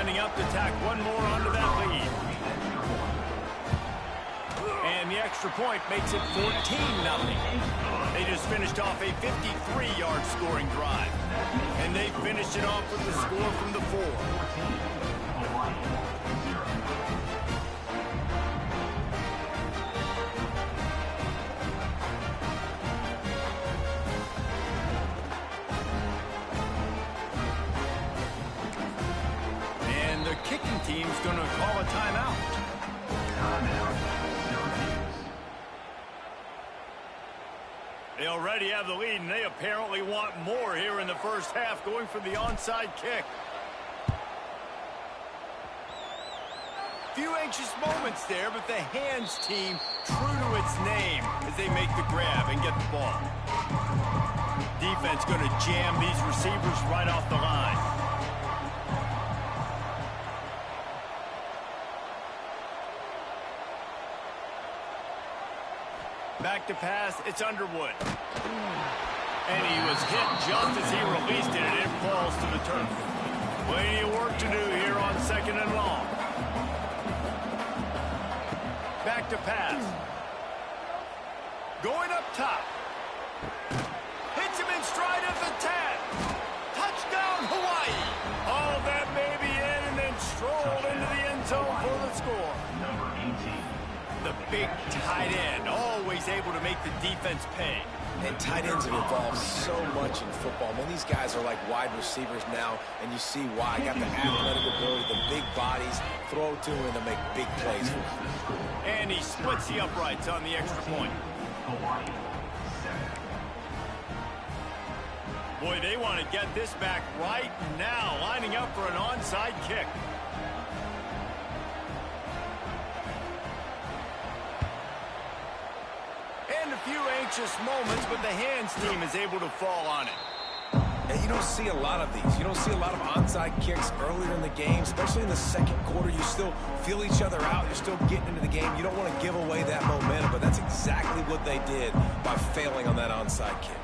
lining up to tack one more onto that lead. And the extra point makes it 14-0. They just finished off a 53-yard scoring drive. And they finished it off with the score from the 4. And the kicking team's going to call a timeout. They already have the lead, and they apparently want more here in the first half, going for the onside kick. Few anxious moments there, but the hands team true to its name as they make the grab and get the ball. Defense going to jam these receivers right off the line. Back to pass, it's Underwood. And he was hit just as he released it, and it falls to the turf. Plenty of work to do here on 2nd and long. Back to pass. Going up top. Hits him in stride at the 10. Touchdown, Hawaii. All that may be in, and then strolled into the end zone for the score. Number 18. The big tight end, always able to make the defense pay. And tight ends have evolved so much in football. Man, these guys are like wide receivers now, and you see why. Got the athletic ability, the big bodies, throw to them to make big plays. And he splits the uprights on the extra point. Boy, they want to get this back right now, lining up for an onside kick. And a few anxious moments, but the hands team is able to fall on it. And you don't see a lot of these. You don't see a lot of onside kicks earlier in the game, especially in the second quarter. You still feel each other out. You're still getting into the game. You don't want to give away that momentum, but that's exactly what they did by failing on that onside kick.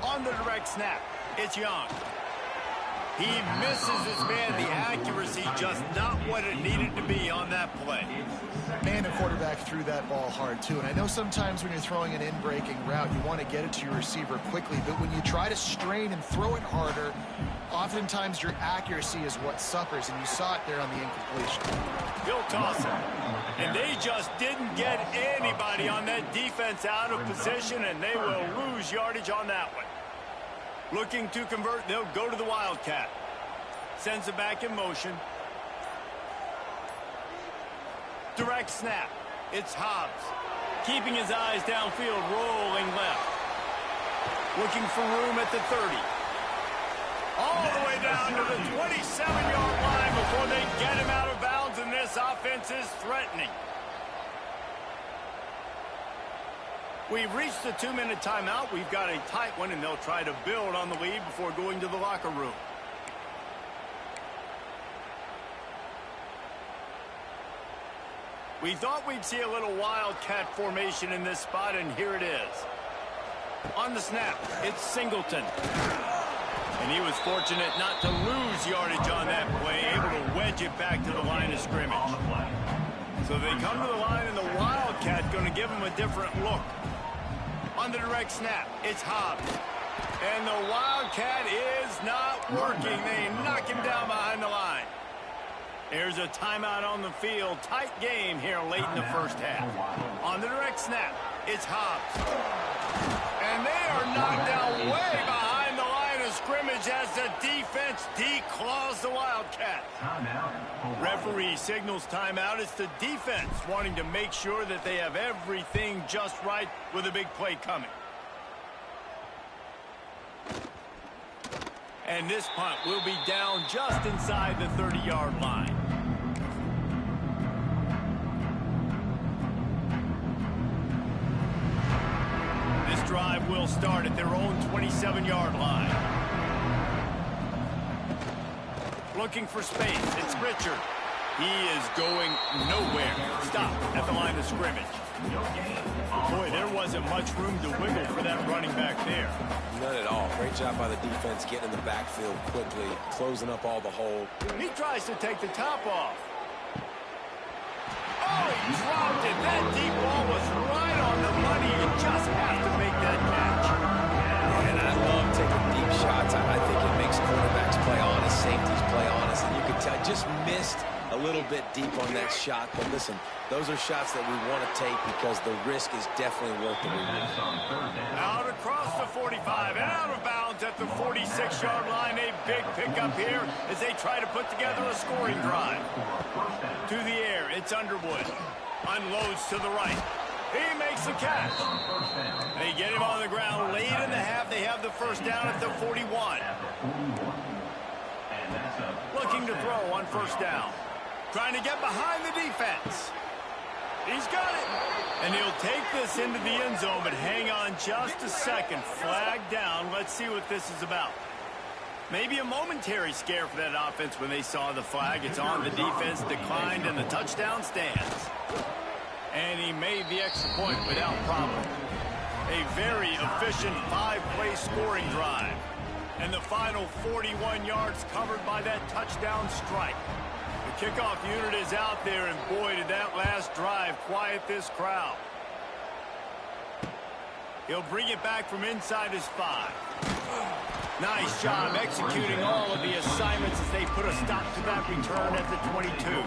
On the direct snap, it's Young. He misses his man. The accuracy just not what it needed to be on that play. Man, the quarterback threw that ball hard, too. And I know sometimes when you're throwing an in-breaking route, you want to get it to your receiver quickly. But when you try to strain and throw it harder, oftentimes your accuracy is what suffers. And you saw it there on the incompletion. He'll toss it. And they just didn't get anybody on that defense out of position, and they will lose yardage on that one. Looking to convert, they'll go to the Wildcat. Sends it back in motion. Direct snap. It's Hobbs. Keeping his eyes downfield, rolling left. Looking for room at the 30. All the way down to the 27-yard line before they get him out of bounds, and this offense is threatening. We've reached the 2-minute timeout. We've got a tight one, and they'll try to build on the lead before going to the locker room. We thought we'd see a little Wildcat formation in this spot, and here it is. On the snap, it's Singleton. And he was fortunate not to lose yardage on that play, able to wedge it back to the line of scrimmage. So they come to the line, and the Wildcat going to give them a different look. On the direct snap, it's Hobbs. And the Wildcat is not working. They knock him down behind the line. There's a timeout on the field. Tight game here late in the first half. On the direct snap, it's Hobbs. And they are knocked down way behind the line of scrimmage as the defense declaws the Wildcat. Referee signals timeout. It's the defense wanting to make sure that they have everything just right with a big play coming. And this punt will be down just inside the 30-yard line. This drive will start at their own 27-yard line. Looking for space, it's Richard. He is going nowhere. Stop at the line of scrimmage. Boy, there wasn't much room to wiggle for that running back there. None at all. Great job by the defense getting in the backfield quickly, closing up all the hole. He tries to take the top off. Oh, he dropped it. That deep ball was right on the money. You just have to make that catch. And I love taking deep shots. I think it makes quarterbacks play honest, safeties play honest, and you can tell just missed a little bit deep on that shot. But listen, those are shots that we want to take because the risk is definitely worth the reward. Out across the 45 and out of bounds at the 46-yard line. A big pickup here as they try to put together a scoring drive. To the air, it's Underwood. Unloads to the right. He makes the catch. They get him on the ground late in the half. They have the first down at the 41. Looking to throw on first down. Trying to get behind the defense. He's got it. And he'll take this into the end zone, but hang on just a second. Flag down. Let's see what this is about. Maybe a momentary scare for that offense when they saw the flag. It's on the defense, declined, and the touchdown stands. And he made the extra point without problem. A very efficient 5-play scoring drive. And the final 41 yards covered by that touchdown strike. The kickoff unit is out there, and boy, did that last drive quiet this crowd. He'll bring it back from inside his 5. Nice job executing all of the assignments as they put a stop to that return at the 22.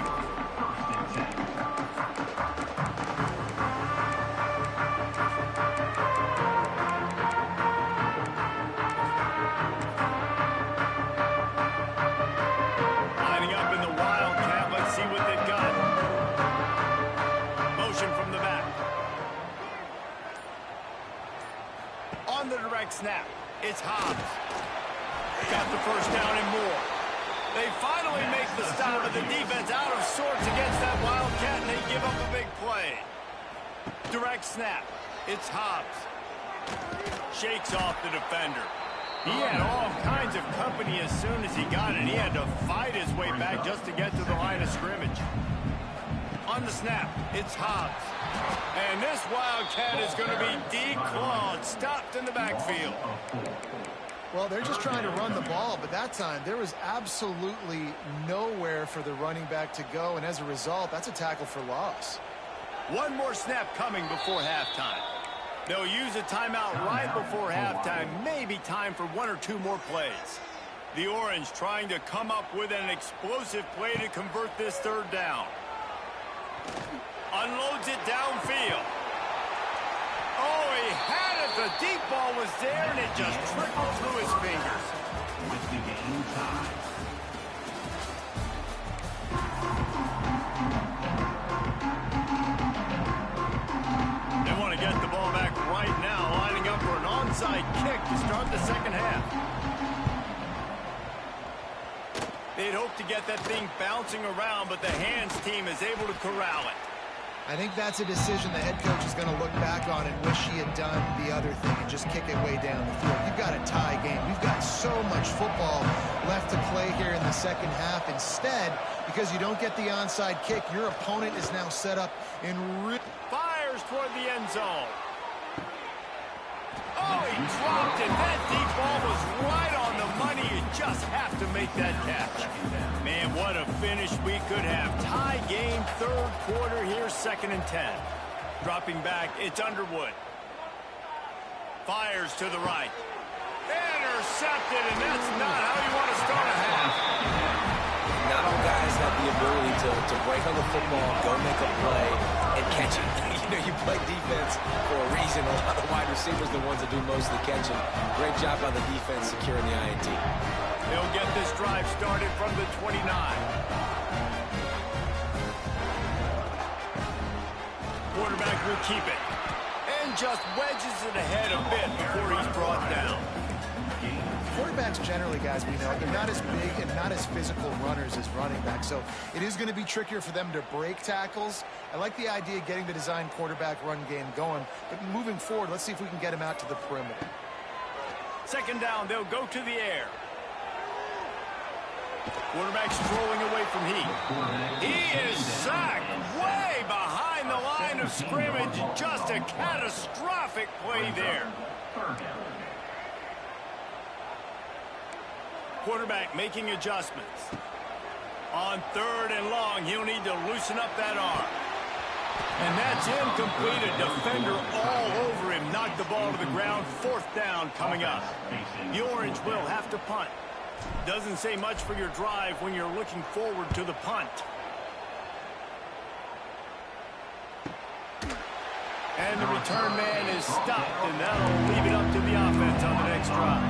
Snap. It's Hobbs. Got the first down and more. They finally make the stop, but the defense out of sorts against that Wildcat, and they give up a big play. Direct snap. It's Hobbs. Shakes off the defender. He had all kinds of company as soon as he got it. He had to fight his way back just to get to the line of scrimmage. On the snap, it's Hobbs. And this Wildcat is going to be declawed, stopped in the backfield. Well, they're just trying to run the ball, but that time there was absolutely nowhere for the running back to go, and as a result, that's a tackle for loss. One more snap coming before halftime. They'll use a timeout right before halftime, maybe time for 1 or 2 more plays. The Orange trying to come up with an explosive play to convert this third down. Unloads it downfield. Oh, he had it. The deep ball was there, and it just trickled through his fingers. They want to get the ball back right now, lining up for an onside kick to start the second half. They'd hope to get that thing bouncing around, but the hands team is able to corral it. I think that's a decision the head coach is going to look back on and wish he had done the other thing and just kick it way down the field. You've got a tie game. We've got so much football left to play here in the second half. Instead, because you don't get the onside kick, your opponent is now set up in fires toward the end zone. Oh, he dropped it. That deep ball was right on the money. You just have to make that catch. Man, what a finish we could have. Tie game, third quarter here, 2nd and 10. Dropping back, it's Underwood. Fires to the right. Intercepted, and that's not how you want to start a half. Not all guys have the ability to break on the football, go make a play, and catch it. You know, you play defense for a reason. A lot of wide receivers are the ones that do most of the catching. Great job by the defense securing the INT. They'll get this drive started from the 29. Quarterback will keep it. And just wedges it ahead a bit before he's brought down. Quarterbacks generally, guys, we know, they're not as big and not as physical runners as running backs, so it is going to be trickier for them to break tackles. I like the idea of getting the design quarterback run game going, but moving forward, let's see if we can get him out to the perimeter. Second down, they'll go to the air. Quarterback strolling away from Heath. He is sacked way behind behind the line of scrimmage. Just a catastrophic play there. Quarterback making adjustments. On 3rd and long, he'll need to loosen up that arm. And that's incomplete. A defender all over him. Knocked the ball to the ground. 4th down coming up. The Orange will have to punt. Doesn't say much for your drive when you're looking forward to the punt. And the return man is stopped, and that'll leave it up to the offense on the next drive.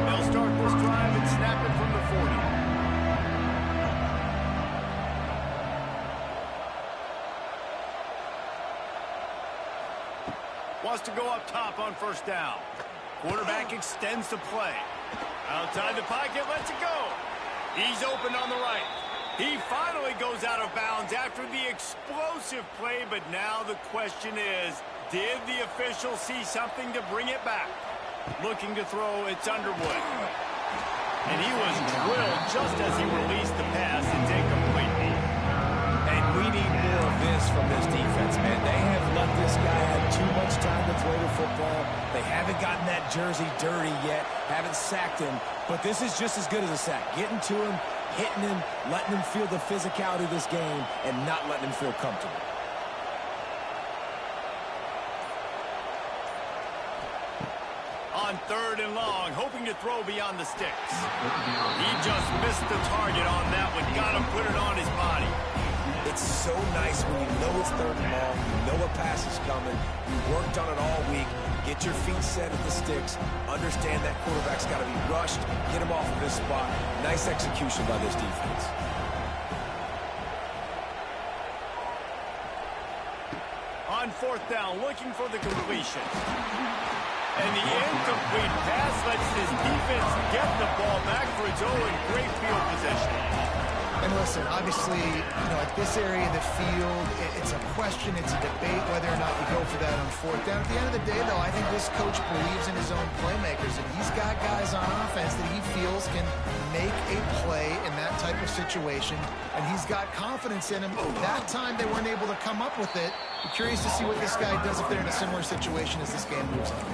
They'll start this drive and snap it from the 40. Wants to go up top on 1st down. Quarterback extends the play. Outside the pocket, lets it go. He's open on the right. He finally goes out of bounds after the explosive play, but now the question is, did the official see something to bring it back? Looking to throw, it's Underwood. And he was drilled just as he released the pass. It's incomplete. And we need more of this from this defense, man. They have let this guy have too much time to throw the football. They haven't gotten that jersey dirty yet, haven't sacked him, but this is just as good as a sack. Getting to him, hitting him, letting him feel the physicality of this game, and not letting him feel comfortable. On 3rd and long, hoping to throw beyond the sticks. He just missed the target on that one. Got to put it on his body. It's so nice when you know it's 3rd and long, you know a pass is coming, you worked on it all week, get your feet set at the sticks, understand that quarterback's got to be rushed, get him off of this spot. Nice execution by this defense. On 4th down, looking for the completion. And the incomplete pass lets this defense get the ball back for its own. Great field position. And listen, obviously, at this area of the field, it's a question, it's a debate whether or not you go for that on 4th down. At the end of the day, though, I think this coach believes in his own playmakers, and he's got guys on offense that he feels can make a play in that type of situation, and he's got confidence in him. That time, they weren't able to come up with it. I'm curious to see what this guy does if they're in a similar situation as this game moves on.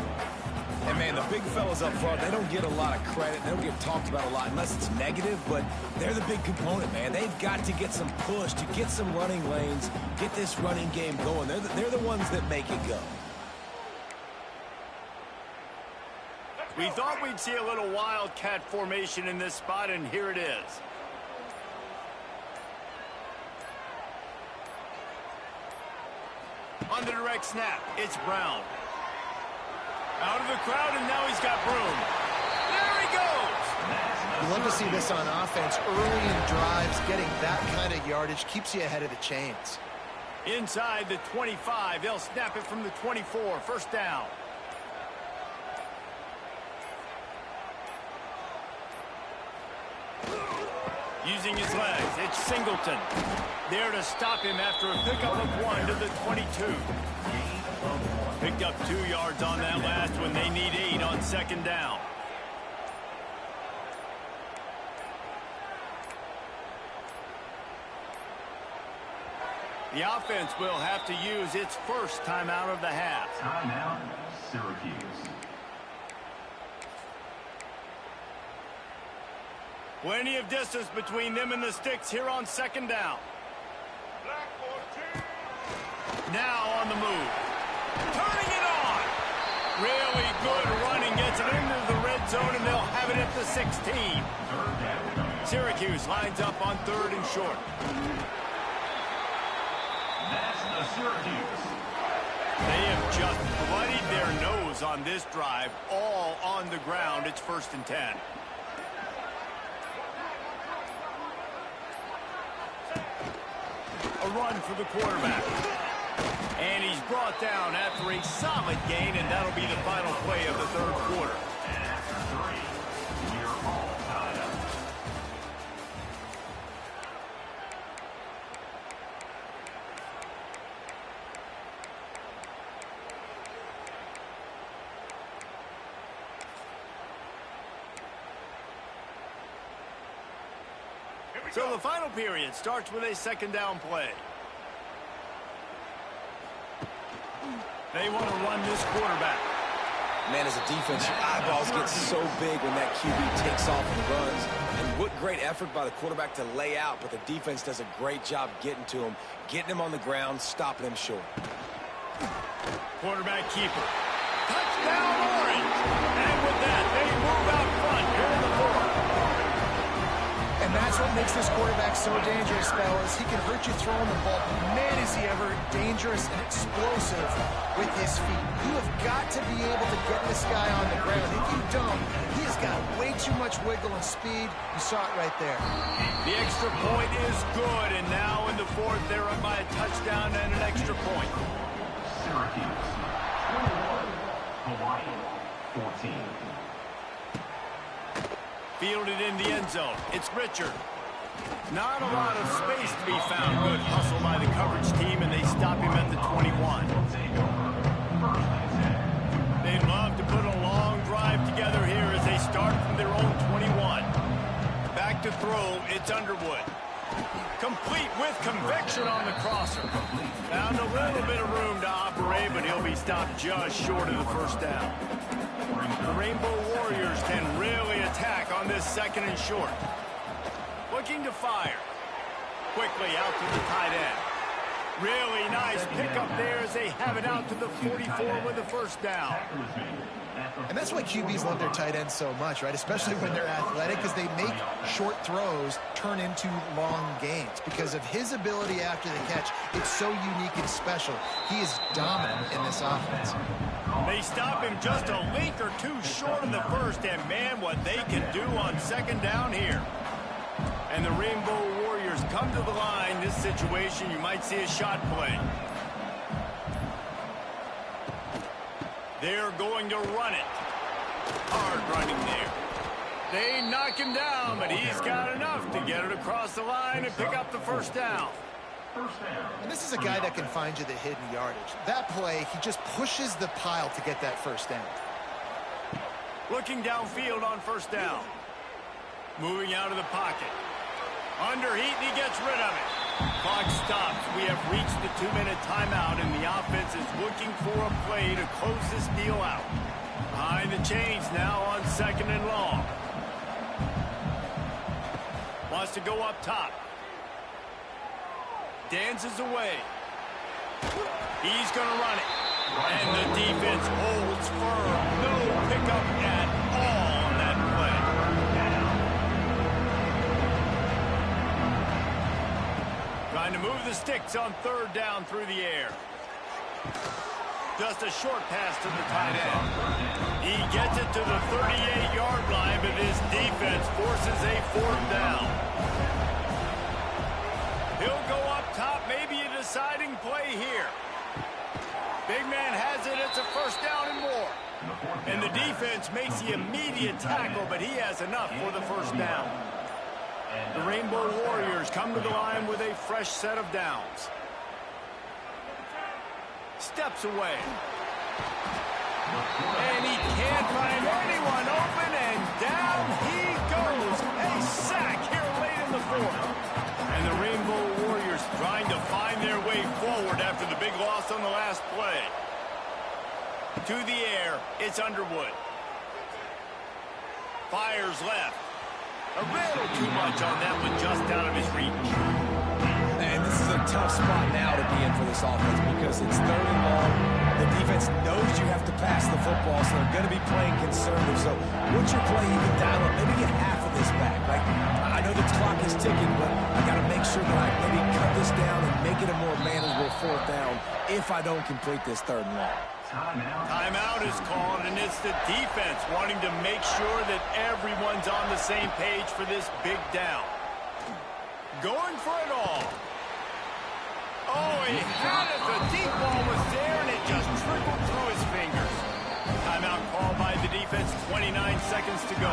And, man, the big fellas up front, they don't get a lot of credit. They don't get talked about a lot unless it's negative, but they're the big component, man. They've got to get some push, to get some running lanes, get this running game going. They're the ones that make it go. We thought we'd see a little wildcat formation in this spot, and here it is. On the direct snap, it's Brown. Out of the crowd, and now he's got room. There he goes! You love to see this on offense. Early in drives, getting that kind of yardage keeps you ahead of the chains. Inside the 25, they'll snap it from the 24. 1st down. Using his legs, it's Singleton. There to stop him after a pickup of 1 to the 22. Picked up 2 yards on that last one. They need 8 on 2nd down. The offense will have to use its first timeout of the half. Timeout, Syracuse. Plenty of distance between them and the sticks here on 2nd down. Now on the move. Turning it on. Really good running. Gets it into the red zone, and they'll have it at the 16. Syracuse lines up on 3rd and short. That's the Syracuse. They have just bloodied their nose on this drive. All on the ground. It's 1st and 10. A run for the quarterback. And he's brought down after a solid gain, and that'll be the final play of the 3rd quarter. And after 3, we're all tied up. So the final period starts with a 2nd down play. They want to run this quarterback. Man, as a defense, your eyeballs get so big when that QB takes off and runs. And what great effort by the quarterback to lay out, but the defense does a great job getting to him, getting him on the ground, stopping him short. Quarterback keeper. Touchdown, Orange! And with that, they move out front here in the fourth. And that's what makes this quarterback so dangerous, fellas. He can hurt you throwing the ball. Man, is he ever dangerous and explosive with his feet. You have got to be able to get this guy on the ground. If you don't, he has got way too much wiggle and speed. You saw it right there. The extra point is good, and now in the fourth, they're up by a touchdown and an extra point. Syracuse 21, Hawaii 14. Fielded in the end zone. It's Richard. Not a lot of space to be found. Good hustle by the coverage team, and they stop him at the 21. They'd love to put a long drive together here as they start from their own 21. Back to throw. It's Underwood. Complete with conviction on the crosser. Found a little bit of room to operate, but he'll be stopped just short of the first down. The Rainbow Warriors can really attack on this second and short. Looking to fire. Quickly out to the tight end. Really nice pickup there as they have it out to the 44 with the first down. And that's why QBs love their tight ends so much, right? Especially when they're athletic, because they make short throws turn into long gains. Because of his ability after the catch, it's so unique and special. He is dominant in this offense. They stop him just a link or two short of the first, and man, what they can do on second down here. And the Rainbow Warriors come to the line. This situation, you might see a shot play. They're going to run it. Hard running there. They knock him down, but he's got enough to get it across the line and pick up the first down. And this is a guy that can find you the hidden yardage. That play, he just pushes the pile to get that first down. Looking downfield on first down. Moving out of the pocket. Under heat, and he gets rid of it. Clock stops. We have reached the 2-minute timeout, and the offense is looking for a play to close this deal out. Behind the chains now on second and long. Wants to go up top. Dances away. He's going to run it. And the defense holds firm. No pickup at all on that play. Trying to move the sticks on third down through the air. Just a short pass to the tight end. He gets it to the 38-yard line, but his defense forces a fourth down. He'll go up top, maybe a deciding play here. Big man has it, it's a first down and more. And the defense makes the immediate tackle, but he has enough for the first down. The Rainbow Warriors come to the line with a fresh set of downs. Steps away. And he can't find anyone open, and down he goes. A sack here late in the fourth. And the Rainbow Warriors trying to find their way forward after the big loss on the last play. To the air, it's Underwood. Fires left. A little too much on that one, just out of his reach. And this is a tough spot now to be in for this offense because it's third and long. The defense knows you have to pass the football, so they're going to be playing conservative. So what's your play? You can dial up, maybe get half of this back. Like, I know the clock is ticking, but I got to make sure that I maybe cut this down and make it a more manageable fourth down if I don't complete this third and long. Timeout is called, and it's the defense wanting to make sure that everyone's on the same page for this big down. Going for it all. Oh, he had it. The deep ball was there, and it just trickled through his fingers. Timeout called by the defense, 29 seconds to go.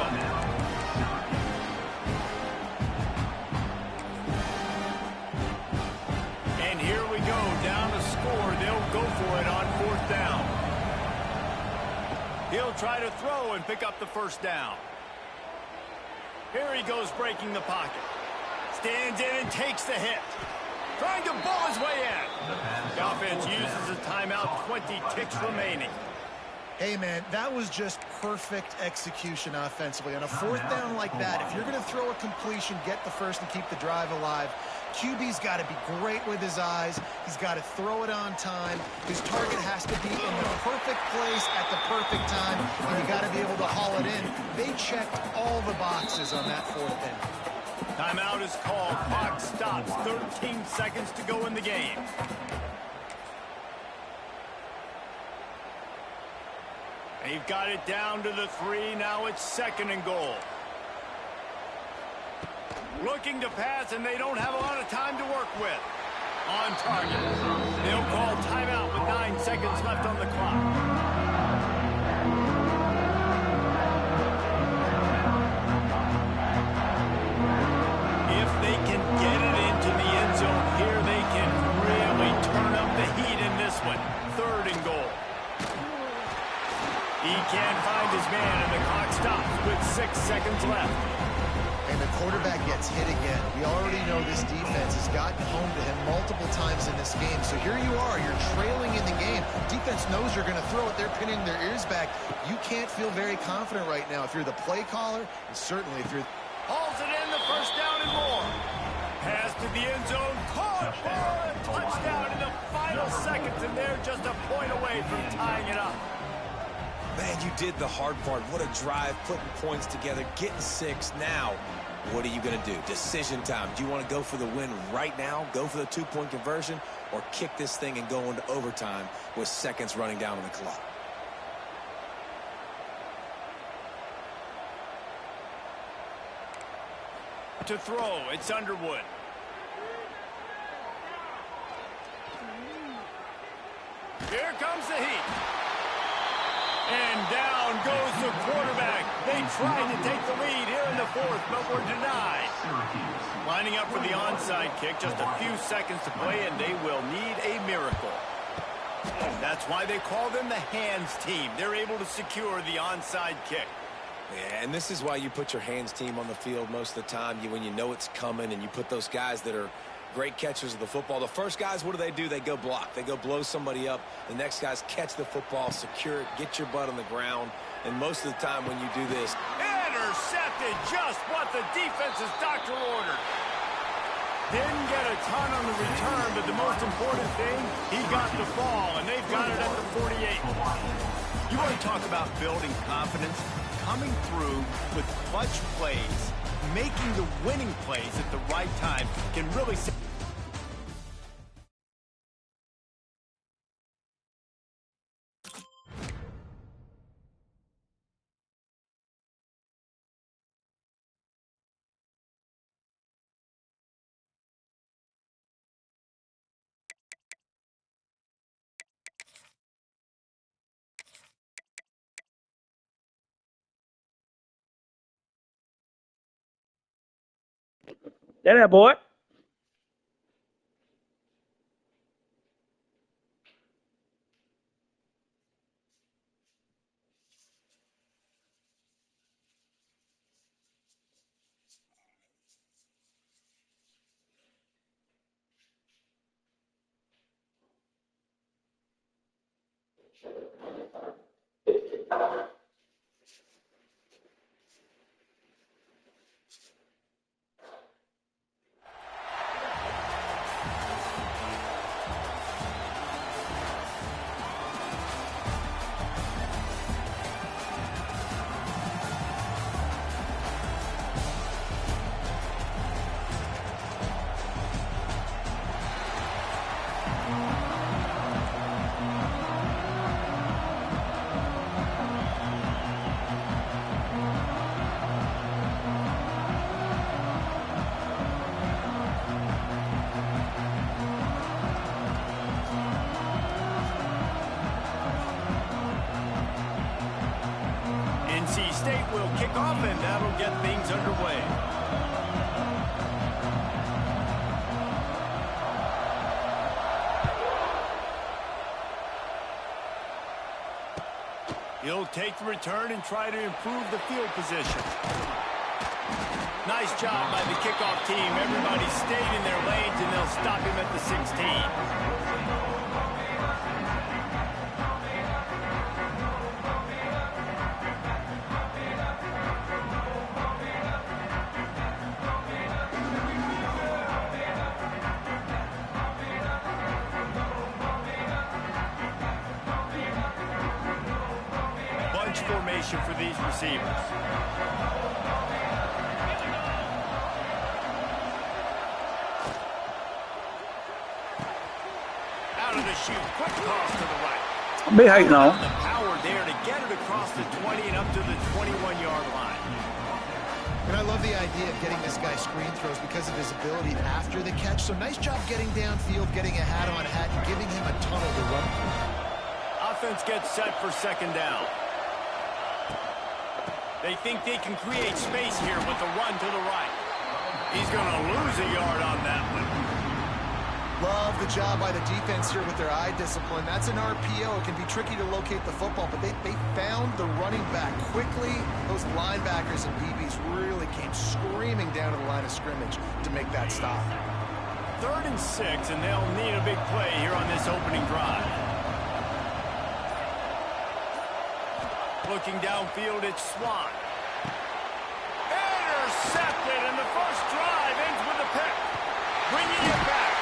And here we go, down to score. They'll go for it on fourth down. He'll try to throw and pick up the first down. Here he goes breaking the pocket. Stands in and takes the hit. trying to bull his way in. The offense uses a timeout, 20 ticks remaining. Hey, man, that was just perfect execution offensively. On a fourth down like that, if you're going to throw a completion, get the first and keep the drive alive, QB's got to be great with his eyes. He's got to throw it on time. His target has to be in the perfect place at the perfect time, and you got to be able to haul it in. They checked all the boxes on that fourth down. Timeout is called. Clock stops. 13 seconds to go in the game. They've got it down to the 3. Now it's 2nd and goal. Looking to pass, and they don't have a lot of time to work with. On target. They'll call timeout with 9 seconds left on the clock. If they can get it into the end zone here, they can really turn up the heat in this one. 3rd and goal. He can't find his man, and the clock stops with 6 seconds left. And the quarterback gets hit again. We already know this defense has gotten home to him multiple times in this game. So here you are, you're trailing in the game. Defense knows you're going to throw it. They're pinning their ears back. You can't feel very confident right now if you're the play caller, and certainly if you're... Hauls it in, the 1st down and more. Pass to the end zone, caught for a touchdown in the final seconds, and they're just a point away from tying it up. Man, you did the hard part. What a drive, putting points together, getting 6. Now, what are you going to do? Decision time. Do you want to go for the win right now, go for the 2-point conversion, or kick this thing and go into overtime with seconds running down on the clock? To throw, it's Underwood. Here comes the heat. And down goes the quarterback. They tried to take the lead here in the 4th, but were denied. Lining up for the onside kick, just a few seconds to play, and they will need a miracle. That's why they call them the hands team. They're able to secure the onside kick. Yeah, and this is why you put your hands team on the field most of the time, when you know it's coming, and you put those guys that are great catchers of the football. The first guys, what do? They go block. They go blow somebody up. The next guys catch the football, secure it, get your butt on the ground. And most of the time when you do this... Intercepted, just what the defense's doctor ordered. Didn't get a ton on the return, but the most important thing, he got the ball, and they've got it at the 48. You want to talk about building confidence? Coming through with clutch plays, making the winning plays at the right time can really... That boy. NC State will kick off, and that'll get things underway. He'll take the return and try to improve the field position. Nice job by the kickoff team. Everybody stayed in their lanes, and they'll stop him at formation for these receivers. Out of the chute, quick toss to the right. Be hating on. The power there to get it across the 20 and up to the 21-yard line. And I love the idea of getting this guy screen throws because of his ability after the catch. So nice job getting downfield, getting a hat-on-hat, and giving him a tunnel to run. Offense gets set for second down. They think they can create space here with the run to the right. He's going to lose a yard on that one. Love the job by the defense here with their eye discipline. That's an RPO. It can be tricky to locate the football, but they found the running back quickly. Those linebackers and DBs really came screaming down to the line of scrimmage to make that stop. 3rd and 6, and they'll need a big play here on this opening drive. Looking downfield, it's Swan. Intercepted, and the first drive ends with a pick. Bringing it back.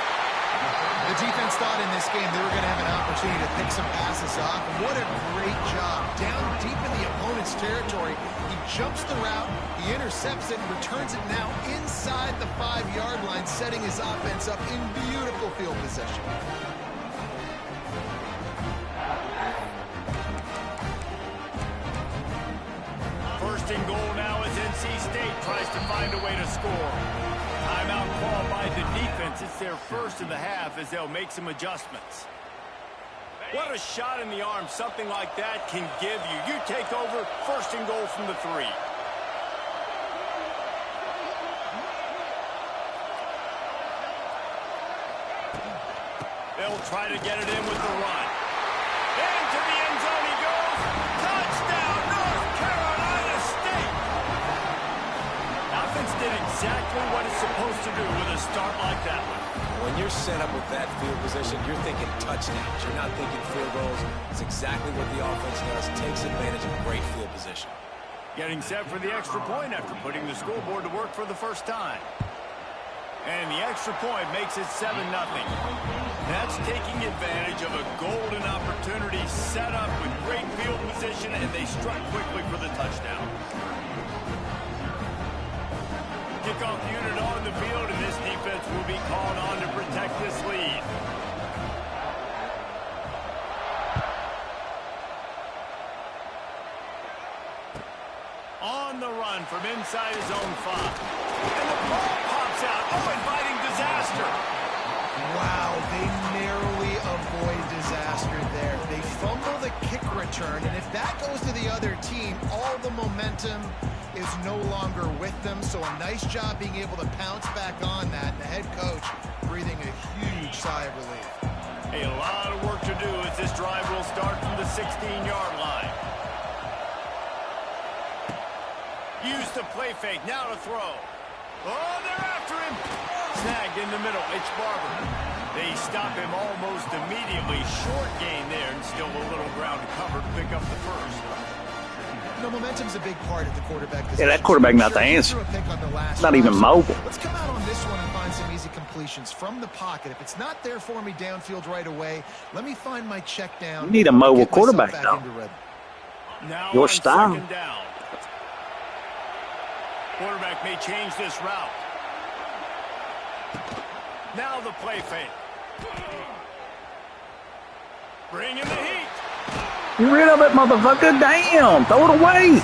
The defense thought in this game they were going to have an opportunity to pick some passes off. And what a great job. Down deep in the opponent's territory, he jumps the route, he intercepts it, and returns it now inside the 5-yard line, setting his offense up in beautiful field possession. First and goal now as NC State tries to find a way to score. Timeout called by the defense. It's their first in the half as they'll make some adjustments. What a shot in the arm something like that can give you. You take over, first and goal from the 3. They'll try to get it in with the run. Into the end zone he goes. Touchdown, North Carolina State. Offense did exactly what it's supposed to do with a start like that one. When you're set up with that field position, you're thinking touchdowns. You're not thinking field goals. It's exactly what the offense does. Takes advantage of great field position. Getting set for the extra point after putting the scoreboard to work for the first time. And the extra point makes it 7-0. That's taking advantage of a golden opportunity set up with great field position, and they struck quickly for the touchdown. Kickoff unit on the field, and this defense will be called on to protect this lead. On the run from inside his own 5. And the ball pops out. Oh, inviting disaster. Wow, they narrowly avoid disaster there. They fumble the kick return, and if that goes to the other team, all the momentum is no longer with them. So a nice job being able to pounce back on that. And the head coach breathing a huge sigh of relief. A lot of work to do as this drive will start from the 16-yard line. Use the play fake, now to throw. Oh, they're after him. Snagged in the middle, it's Barber. They stop him almost immediately. Short gain there, and still a little ground to cover to pick up the first. No, momentum's a big part of the quarterback position. Yeah, that quarterback not the answer. Not even mobile. Let's come out on this one and find some easy completions from the pocket. If it's not there for me downfield right away, let me find my check down. You need a mobile quarterback, though. Now Your style. Second down. Quarterback may change this route. Now the play fake. Bring in the heat. Get rid of it, motherfucker. Damn. Throw it away.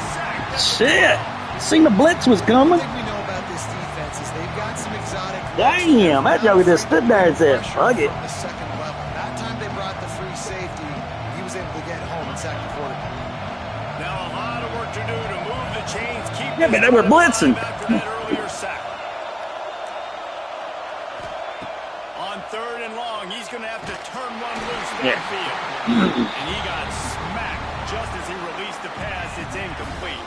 Shit. Seen the blitz was coming. One thing we know about this defense is they've got some exotic. Damn. That joker just stood there and said, fuck it. From the second level. That time they brought the free safety. He was able to get home and sack the quarterback. Now a lot of work to do to move the chains. Keep Yeah, but they were blitzing. After that earlier sack. On 3rd and long, he's going to have to turn one loose downfield. And he got smacked just as he released the pass. It's incomplete.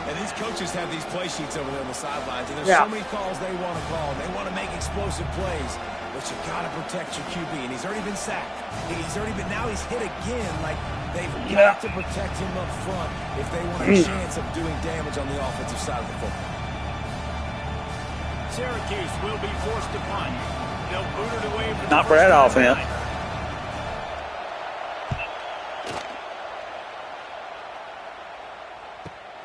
And these coaches have these play sheets over there on the sidelines, and there's so many calls they want to call. They want to make explosive plays, but you got to protect your QB. And he's already been sacked. Now he's hit again. Like, they've got to protect him up front if they want a chance of doing damage on the offensive side of the football. Syracuse will be forced to punt. They'll boot it away for Not for that offense.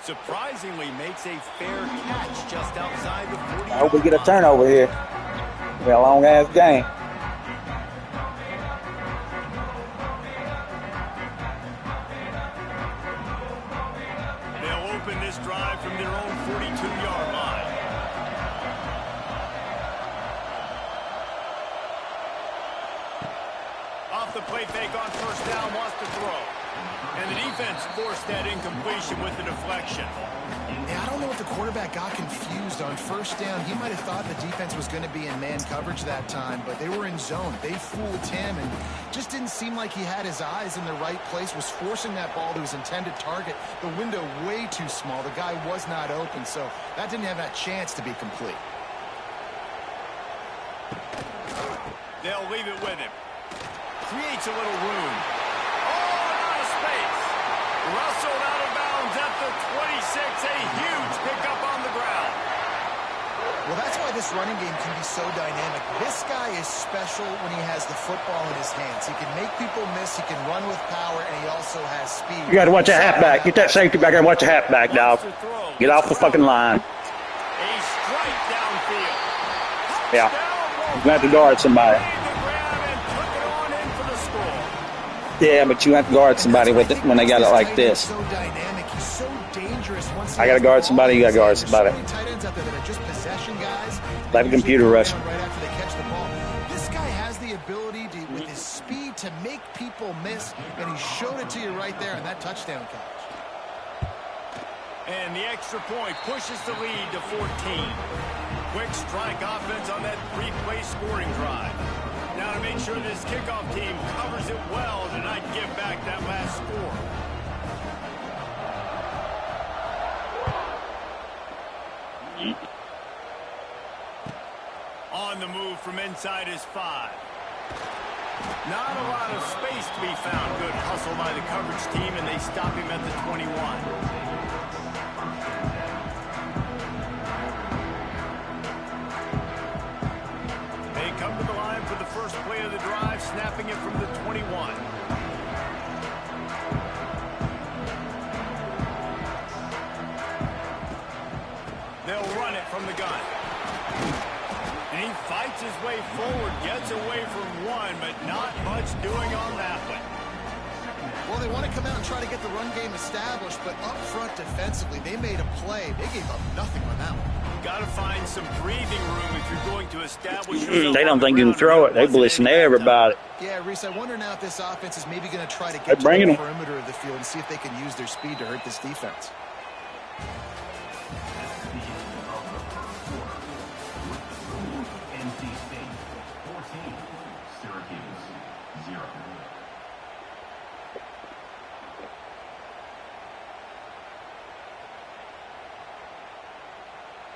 Surprisingly makes a fair catch just outside the 40. I hope we get a turnover here. We got a long-ass game. They'll open this drive from their own 42-yard line. Off the play fake on first down, wants to throw. And the defense forced that incompletion with the deflection. Yeah, I don't know if the quarterback got confused on first down. He might have thought the defense was going to be in man coverage that time, but they were in zone. They fooled him and just didn't seem like he had his eyes in the right place, was forcing that ball to his intended target. The window way too small. The guy was not open, so that didn't have that chance to be complete. They'll leave it with him. Creates a little room. Oh, out of space. Rustled out of bounds at the 26. A huge pickup on the ground. Well, that's why this running game can be so dynamic. This guy is special when he has the football in his hands. He can make people miss. He can run with power, and he also has speed. You got to watch that halfback. Get that safety back there and watch the halfback, dog. Get off the fucking line. A strike downfield. Yeah. You're going to have to guard somebody. Yeah, but you have to guard somebody with it when they got it like this. So dynamic. He's so dangerous. I got to guard somebody. You got to guard somebody. Tight ends out there that are just possession guys. Like a computer rush. Right after they catch the ball. This guy has the ability to, with his speed, to make people miss, and he showed it to you right there in that touchdown catch. And the extra point pushes the lead to 14. Quick strike offense on that three-play scoring drive. Now to make sure this kickoff team covers it well to not give back that last score. On the move from inside his 5. Not a lot of space to be found. Good hustle by the coverage team, and they stop him at the 21. Come to the line for the first play of the drive, snapping it from the 21. They'll run it from the gun. And he fights his way forward, gets away from one, but not much doing on that one. Well, they want to come out and try to get the run game established, but up front defensively, they made a play. They gave up nothing on that one. Got to find some breathing room if you're going to establish yourself. They don't think you can throw it. They listen to everybody. Yeah, Reese, I wonder now if this offense is maybe going to try to get to the perimeter of the field and see if they can use their speed to hurt this defense. NC State 14, Syracuse 0.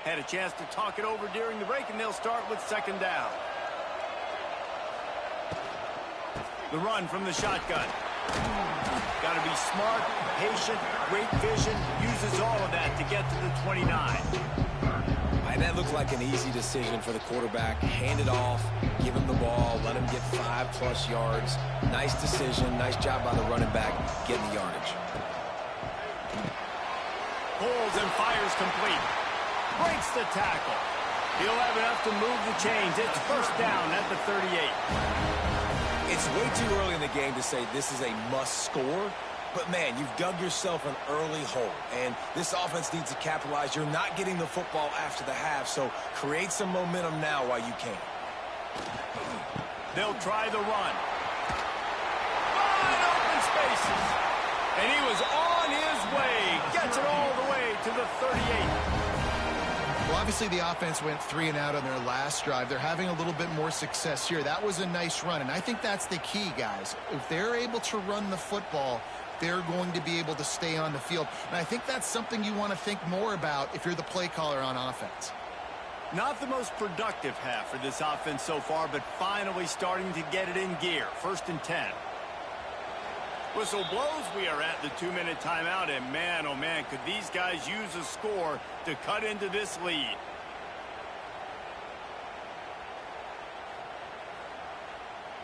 Had a chance to talk it over during the break, and they'll start with second down. The run from the shotgun. Got to be smart, patient, great vision, uses all of that to get to the 29. And that looked like an easy decision for the quarterback. Hand it off, give him the ball, let him get 5+ yards. Nice decision, nice job by the running back getting the yardage. Pulls and fires complete. Breaks the tackle. He'll have enough to move the chains. It's first down at the 38. It's way too early in the game to say this is a must score, but man, you've dug yourself an early hole, and this offense needs to capitalize. You're not getting the football after the half, so create some momentum now while you can. They'll try the run. Wide open spaces. And he was on his way. Gets it all the way to the 38. Well, obviously the offense went 3 and out on their last drive. They're having a little bit more success here. That was a nice run, and I think that's the key, guys. If they're able to run the football, they're going to be able to stay on the field. And I think that's something you want to think more about if you're the play caller on offense. Not the most productive half for this offense so far, but finally starting to get it in gear. First and 10. Whistle blows. We are at the 2-minute timeout, and man, oh man, could these guys use a score to cut into this lead.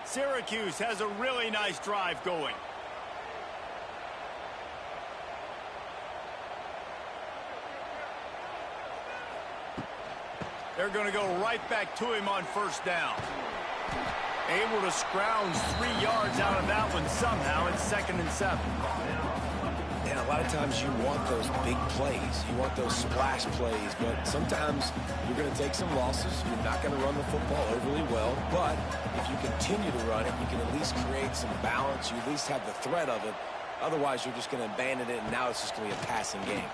Syracuse has a really nice drive going. They're going to go right back to him on first down. Able to scrounge 3 yards out of that one somehow. It's 2nd and 7. And a lot of times you want those big plays. You want those splash plays, but sometimes you're going to take some losses. You're not going to run the football overly well, but if you continue to run it, you can at least create some balance. You at least have the threat of it. Otherwise, you're just going to abandon it, and now it's just going to be a passing game.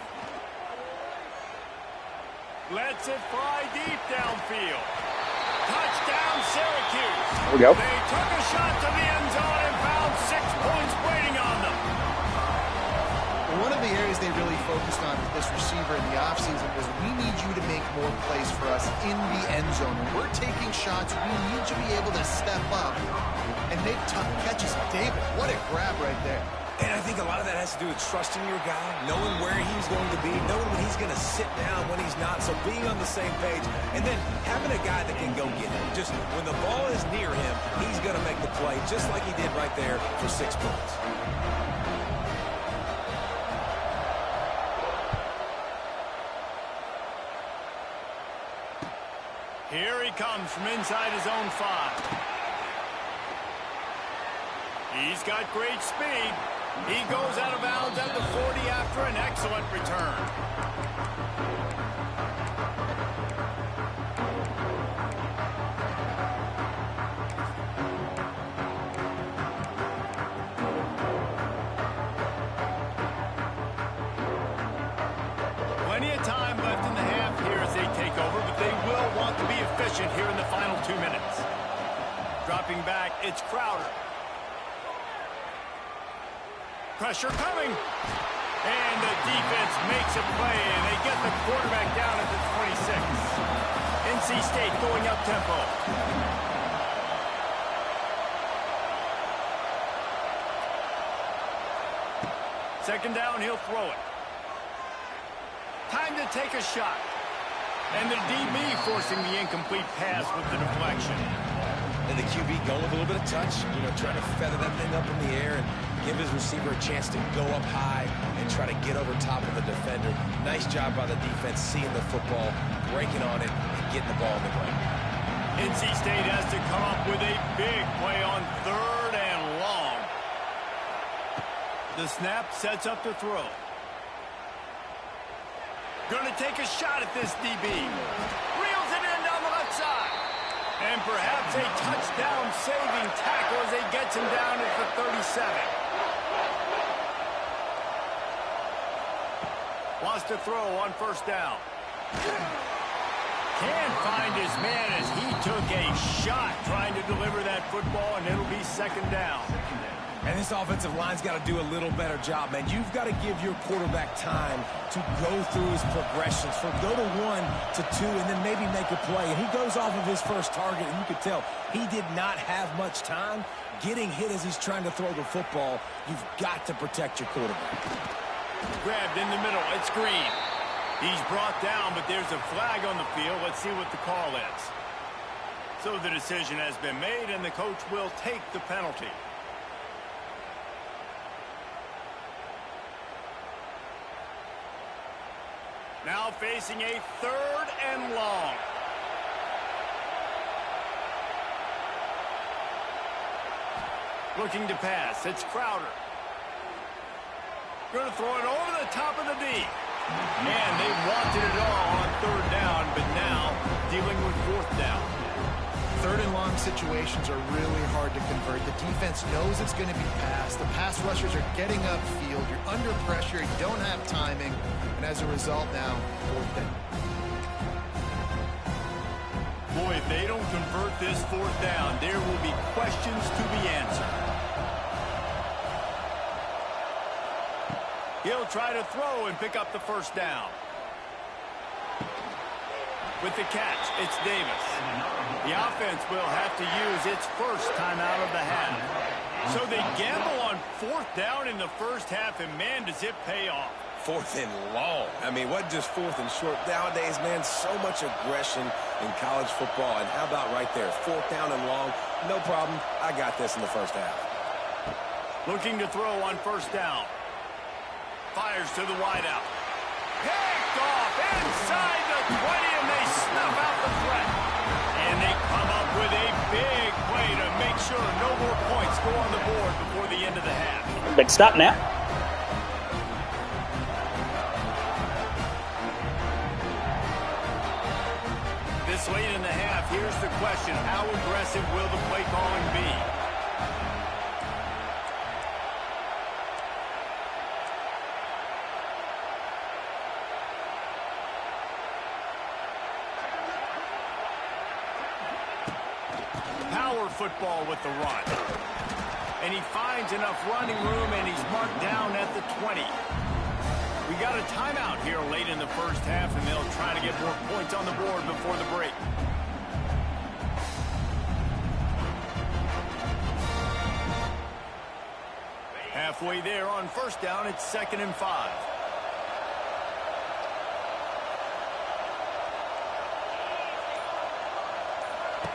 Lets it fly deep downfield. Touchdown, Syracuse. There we go. They took a shot to the end zone and found 6 points waiting on them. One of the areas they really focused on with this receiver in the offseason was we need you to make more plays for us in the end zone. When we're taking shots, we need you to be able to step up and make tough catches. David, what a grab right there. And I think a lot of that has to do with trusting your guy, knowing where he's going to be, knowing when he's going to sit down, when he's not, so being on the same page, and then having a guy that can go get it. Just when the ball is near him, he's going to make the play, just like he did right there for 6 points. Here he comes from inside his own 5. He's got great speed. He goes out of bounds at the 40 after an excellent return. Plenty of time left in the half here as they take over, but they will want to be efficient here in the final 2 minutes. Dropping back, it's Crowder. Pressure coming. And the defense makes a play, and they get the quarterback down at the 26. NC State going up tempo. Second down, he'll throw it. Time to take a shot. And the DB forcing the incomplete pass with the deflection. And the QB going with a little bit of touch, trying to feather that thing up in the air and give his receiver a chance to go up high and try to get over top of the defender. Nice job by the defense seeing the football, breaking on it, and getting the ball in the ground. NC State has to come up with a big play on 3rd and long. The snap sets up the throw. Going to take a shot at this DB. Reels it in down the left side. And perhaps a touchdown-saving tackle as they get him down at the 37. Wants to throw on first down. Can't find his man as he took a shot trying to deliver that football, and it'll be 2nd down. And this offensive line's got to do a little better job, man. You've got to give your quarterback time to go through his progressions, from go to 1 to 2, and then maybe make a play. And he goes off of his first target, and you could tell he did not have much time getting hit as he's trying to throw the football. You've got to protect your quarterback. Grabbed in the middle. It's Green. He's brought down, but there's a flag on the field. Let's see what the call is. So the decision has been made, and the coach will take the penalty. Now facing a 3rd and long. Looking to pass. It's Crowder. Going to throw it over the top of the D. And they wanted it all on 3rd down, but now dealing with 4th down. 3rd and long situations are really hard to convert. The defense knows it's going to be passed. The pass rushers are getting upfield. You're under pressure. You don't have timing. And as a result now, 4th down. Boy, if they don't convert this 4th down, there will be questions to be answered. He'll try to throw and pick up the 1st down. With the catch, it's Davis. The offense will have to use its first timeout of the half. So they gamble on 4th down in the first half, and man, does it pay off. 4th and long. I mean, what just 4th and short? Nowadays, man, so much aggression in college football. And how about right there? 4th down and long. No problem. I got this in the first half. Looking to throw on 1st down. Fires to the wideout. Picked off inside the 20, and they snuff out the threat. And they come up with a big play to make sure no more points go on the board before the end of the half. Big stop now. This late in the half, here's the question. How aggressive will the play calling be? Power football with the run. And he finds enough running room, and he's marked down at the 20. We got a timeout here late in the first half, and they'll try to get more points on the board before the break. Halfway there on first down, it's 2nd and 5.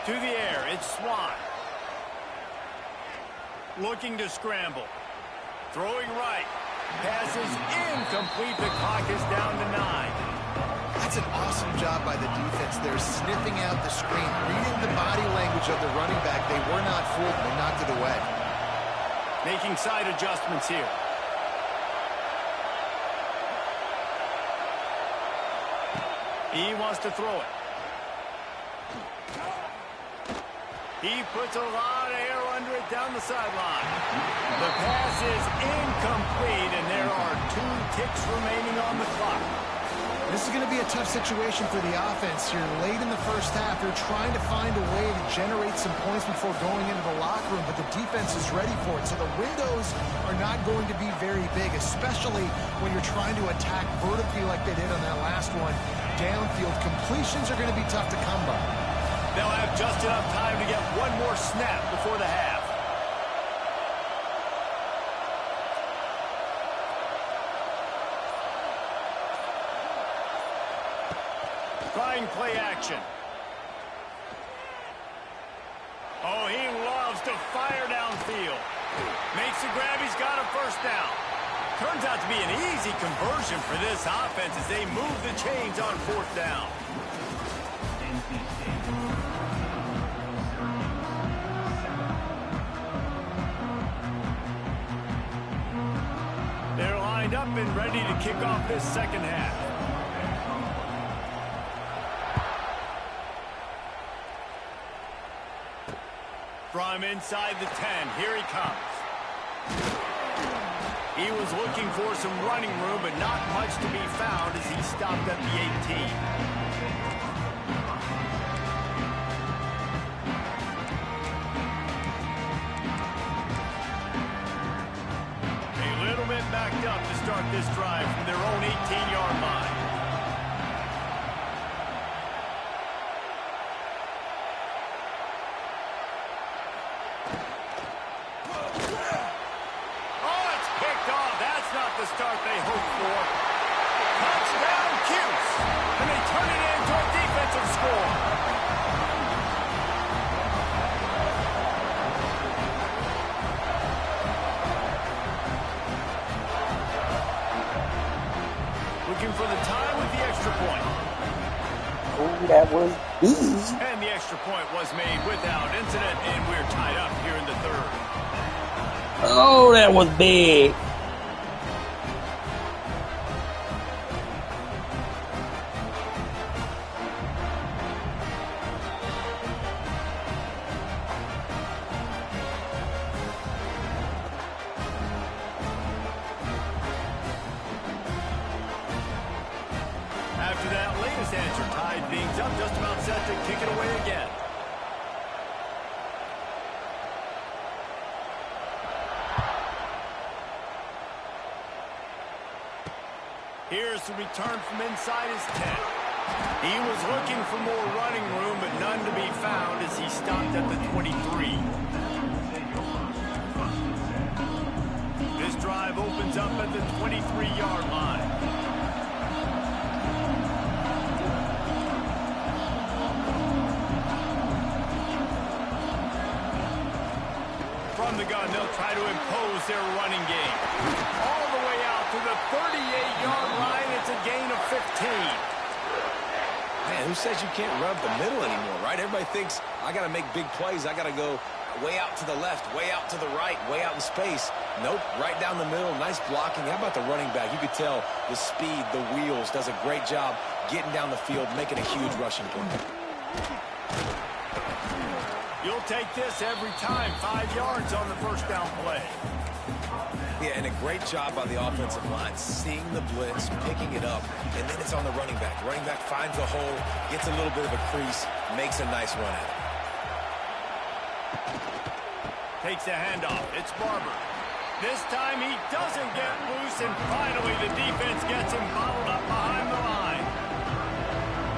To the air, it's Swan. Looking to scramble. Throwing right. Pass is incomplete. The clock is down to 9. That's an awesome job by the defense. They're sniffing out the screen, reading the body language of the running back. They were not fooled. They knocked it away. Making side adjustments here. He wants to throw it. He puts a lot of air under it down the sideline. The pass is incomplete, and there are 2 ticks remaining on the clock. This is going to be a tough situation for the offense here. Late in the first half, they're trying to find a way to generate some points before going into the locker room, but the defense is ready for it. So the windows are not going to be very big, especially when you're trying to attack vertically like they did on that last one. Downfield completions are going to be tough to come by. They'll have just enough time to get one more snap before the half. Trying play action. Oh, he loves to fire downfield. Makes the grab. He's got a first down. Turns out to be an easy conversion for this offense as they move the chains on 4th down. They're lined up and ready to kick off this second half. From inside the 10, here he comes. He was looking for some running room, but not much to be found as he stopped at the 18. A little bit backed up to start this drive from their own 18-yard line. The start they hoped for. Touchdown, Cuse. And they turn it into a defensive score. Looking for the tie with the extra point. Oh, that was big. And the extra point was made without incident, and we're tied up here in the 3rd. Oh, that was big. After that latest answer, tied things up, just about set to kick it away again. Here's the return from inside his 10. He was looking for more running room, but none to be found as he stopped at the 23. This drive opens up at the 23-yard line. From the gun, they'll try to impose their running game. All the way out out to the 38-yard line. It's a gain of 15. Man, who says you can't run up the middle anymore, right? Everybody thinks, I got to make big plays. I got to go way out to the left, way out to the right, way out in space. Nope, right down the middle. Nice blocking. How about the running back? You could tell the speed, the wheels, does a great job getting down the field, making a huge rushing play. You'll take this every time. 5 yards on the first down play. Yeah, and a great job by the offensive line, seeing the blitz, picking it up, and then it's on the running back. Running back finds a hole, gets a little bit of a crease, makes a nice run at it. Takes a handoff. It's Barber. This time he doesn't get loose, and finally the defense gets him bottled up behind the line.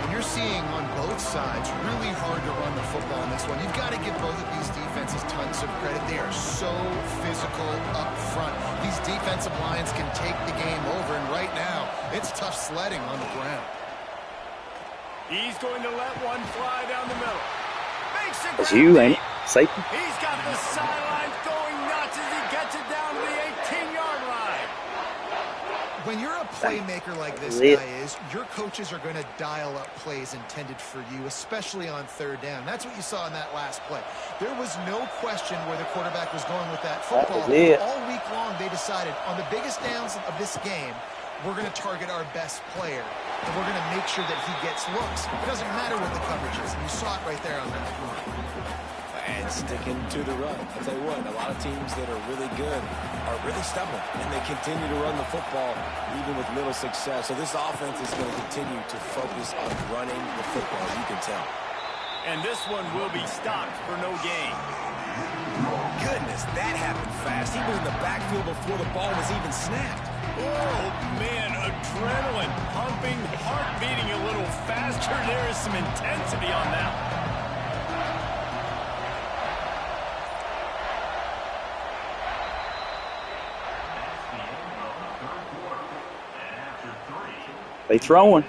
And you're seeing on both sides really hard to run the football in this one. You've got to give both of these defenses tons of credit. They are so physical up front. These defensive lines can take the game over, and right now it's tough sledding on the ground. He's going to let one fly down the middle. Makes it. It's you, ain't it? Safety. He's got the sidelines going nuts as he gets it down to the 18-yard line. When you're a playmaker like this guy is, your coaches are going to dial up plays intended for you, especially on third down. That's what you saw in that last play. There was no question where the quarterback was going with that football. All week long, they decided on the biggest downs of this game, we're going to target our best player, and we're going to make sure that he gets looks. It doesn't matter what the coverage is, and you saw it right there on that play. And sticking to the run. I'll tell you what, a lot of teams that are really good are really stubborn, and they continue to run the football even with little success. So this offense is going to continue to focus on running the football, as you can tell. And this one will be stopped for no gain. Goodness, that happened fast. He was in the backfield before the ball was even snapped. Oh, man, adrenaline pumping, heart beating a little faster. There is some intensity on that one. They throwing.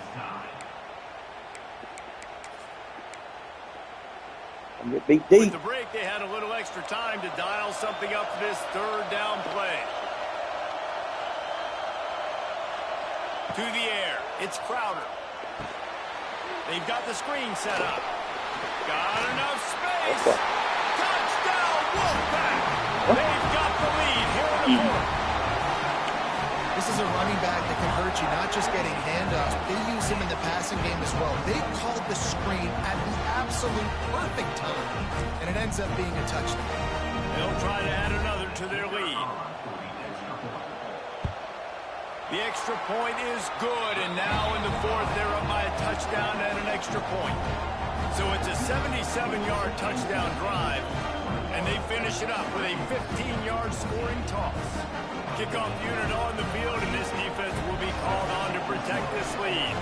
Get beat deep. With the break, they had a little extra time to dial something up for this third down play. To the air, it's Crowder. They've got the screen set up. Got enough space. Touchdown, Wolfpack. They've got the lead here in the fourth. This is a running back that can hurt you, not just getting handoffs, but they use him in the passing game as well. They called the screen at the absolute perfect time, and it ends up being a touchdown. They'll try to add another to their lead. The extra point is good, and now in the fourth, they're up by a touchdown and an extra point. So it's a 77-yard touchdown drive, and they finish it up with a 15-yard scoring toss. Kickoff unit on the field, and this defense will be called on to protect this lead.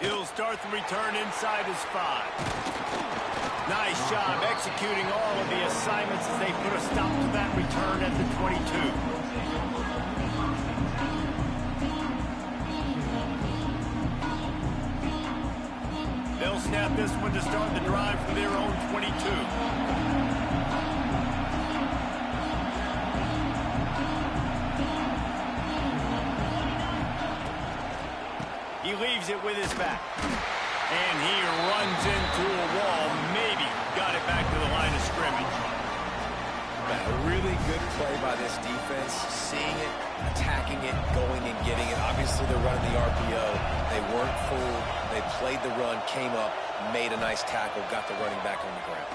He'll start the return inside his 5. Nice job executing all of the assignments as they put a stop to that return at the 22. They'll snap this one to start the drive for their own 22. He leaves it with his back. And he runs into a wall. Maybe got it back to the line of scrimmage. A really good play by this defense, seeing it, attacking it, going and getting it. Obviously, they're running the RPO. They weren't fooled. They played the run, came up, made a nice tackle, got the running back on the ground.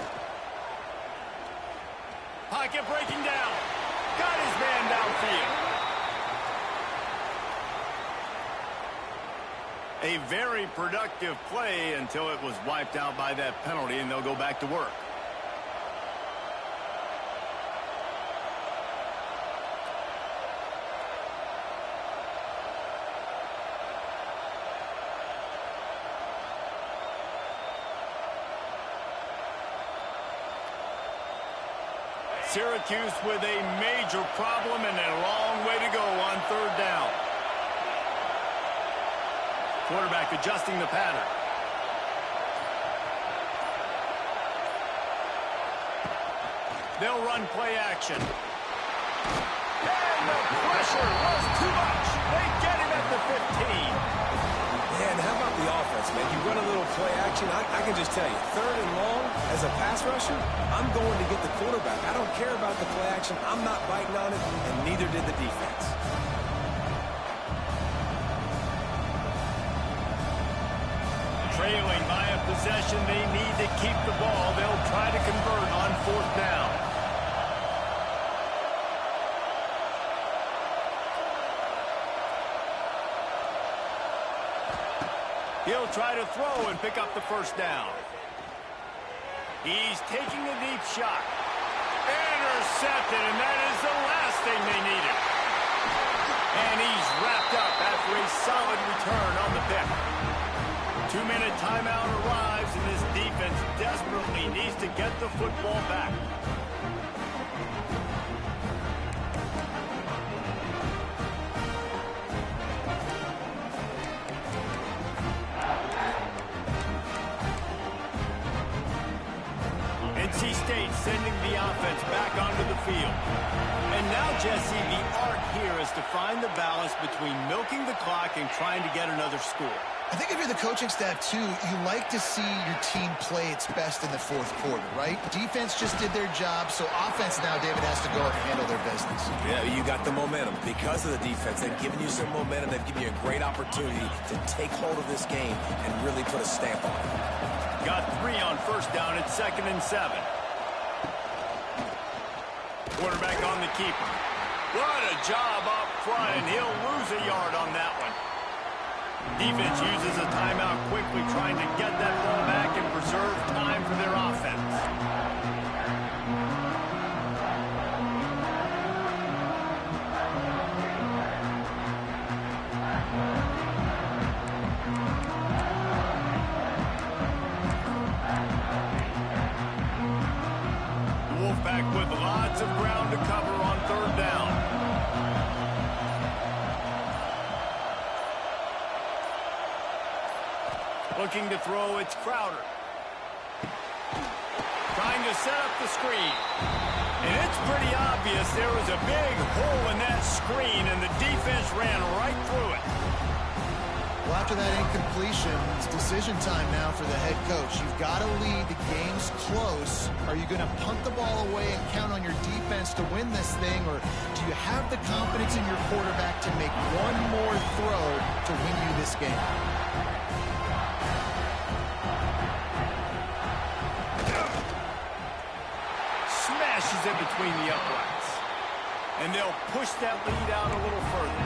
Pocket breaking down. Got his man downfield. A very productive play until it was wiped out by that penalty, and they'll go back to work. Syracuse with a major problem and a long way to go on third down. Quarterback adjusting the pattern. They'll run play action. And the pressure was too much. They get him at the 15. And how about the offense, man? You run a little play action. I can just tell you, 3rd and long, as a pass rusher, I'm going to get the quarterback. I don't care about the play action. I'm not biting on it, and neither did the defense. Trailing by a possession, they need to keep the ball. They'll try to convert on 4th down. He'll try to throw and pick up the 1st down. He's taking a deep shot. Intercepted, and that is the last thing they needed. And he's wrapped up after a solid return on the pick. 2-minute timeout arrives, and this defense desperately needs to get the football back. NC State sending the offense back onto the field. And now, Jesse, the art here is to find the balance between milking the clock and trying to get another score. I think if you're the coaching staff, too, you like to see your team play its best in the 4th quarter, right? Defense just did their job, so offense now, David, has to go and handle their business. Yeah, you got the momentum. Because of the defense, they've given you some momentum. They've given you a great opportunity to take hold of this game and really put a stamp on it. Got 3 on 1st down at 2nd and 7. Quarterback on the keeper. What a job up front, and he'll lose a yard on that one. Defense uses a timeout quickly, trying to get that ball back and preserve time for their offense. The Wolfpack with lots of ground to cover on 3rd down. Looking to throw, it's Crowder. Trying to set up the screen. And it's pretty obvious there was a big hole in that screen, and the defense ran right through it. Well, after that incompletion, it's decision time now for the head coach. You've got to lead. The game's close. Are you going to punt the ball away and count on your defense to win this thing, or do you have the confidence in your quarterback to make one more throw to win you this game? Smashes it between the uprights. And they'll push that lead out a little further.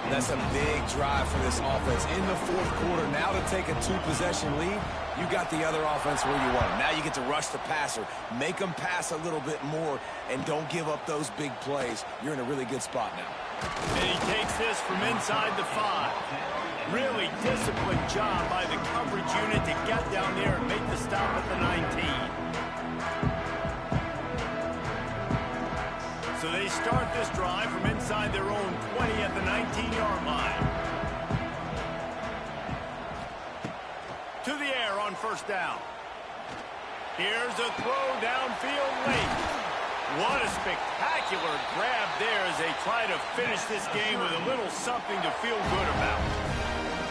That's a big drive for this offense in the 4th quarter. Now to take a 2-possession lead, you got the other offense where you want them. Now you get to rush the passer, make them pass a little bit more, and don't give up those big plays. You're in a really good spot now. And he takes this from inside the 5. Really disciplined job by the coverage unit to get down there and make the stop at the 19. So they start this drive from inside their own 20 at the 19-yard line. To the air on 1st down. Here's a throw downfield late. What a spectacular grab there as they try to finish this game with a little something to feel good about.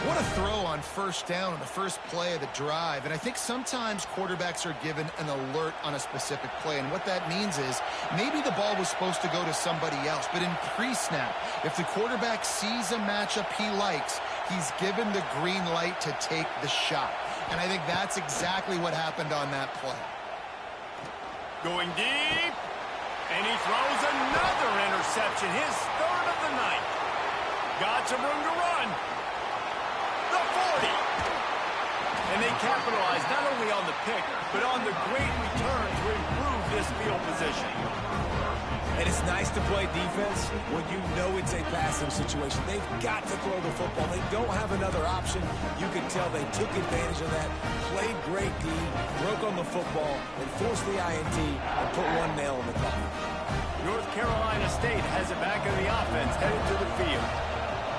What a throw on 1st down on the first play of the drive. And I think sometimes quarterbacks are given an alert on a specific play. And what that means is maybe the ball was supposed to go to somebody else. But in pre-snap, if the quarterback sees a matchup he likes, he's given the green light to take the shot. And I think that's exactly what happened on that play. Going deep. And he throws another interception, his 3rd of the night. Got some room to run. The 40. And they capitalize not only on the pick, but on the great return to improve this field position. And it's nice to play defense when you know it's a passing situation. They've got to throw the football. They don't have another option. You can tell they took advantage of that, played great D, broke on the football, and forced the INT and put one nail in the coffin. North Carolina State has it back in the offense, headed to the field.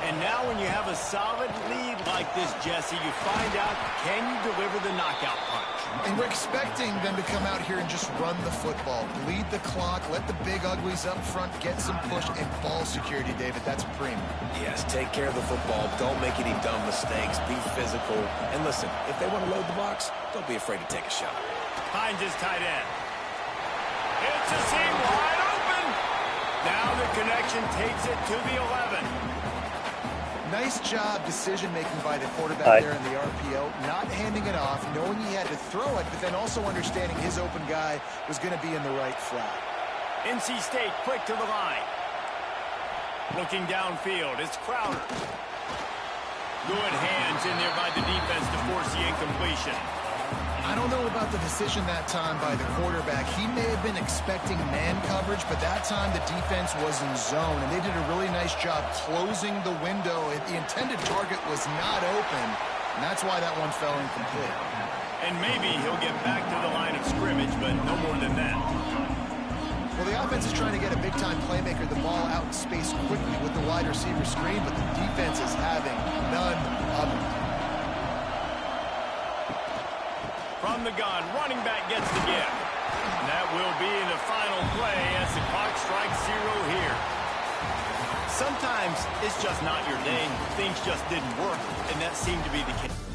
And now when you have a solid lead like this, Jesse, you find out, can you deliver the knockout punch? And we're expecting them to come out here and just run the football, bleed the clock, let the big uglies up front get some push and ball security, David. That's primo. Yes, take care of the football. Don't make any dumb mistakes. Be physical. And listen, if they want to load the box, don't be afraid to take a shot. Hines is tight end. It's a seam wide open. Now the connection takes it to the 11. Nice job decision-making by the quarterback there in the RPO, not handing it off, knowing he had to throw it, but then also understanding his open guy was going to be in the right flat. NC State quick to the line. Looking downfield, it's Crowder. Good hands in there by the defense to force the incompletion. I don't know about the decision that time by the quarterback. He may have been expecting man coverage, but that time the defense was in zone, and they did a really nice job closing the window. The intended target was not open, and that's why that one fell incomplete. And maybe he'll get back to the line of scrimmage, but no more than that. Well, the offense is trying to get a big-time playmaker the ball out in space quickly with the wide receiver screen, but the defense is having none of it. From the gun, running back gets the give. And that will be the final play as the clock strikes 0 here. Sometimes it's just not your day. Things just didn't work, and that seemed to be the case.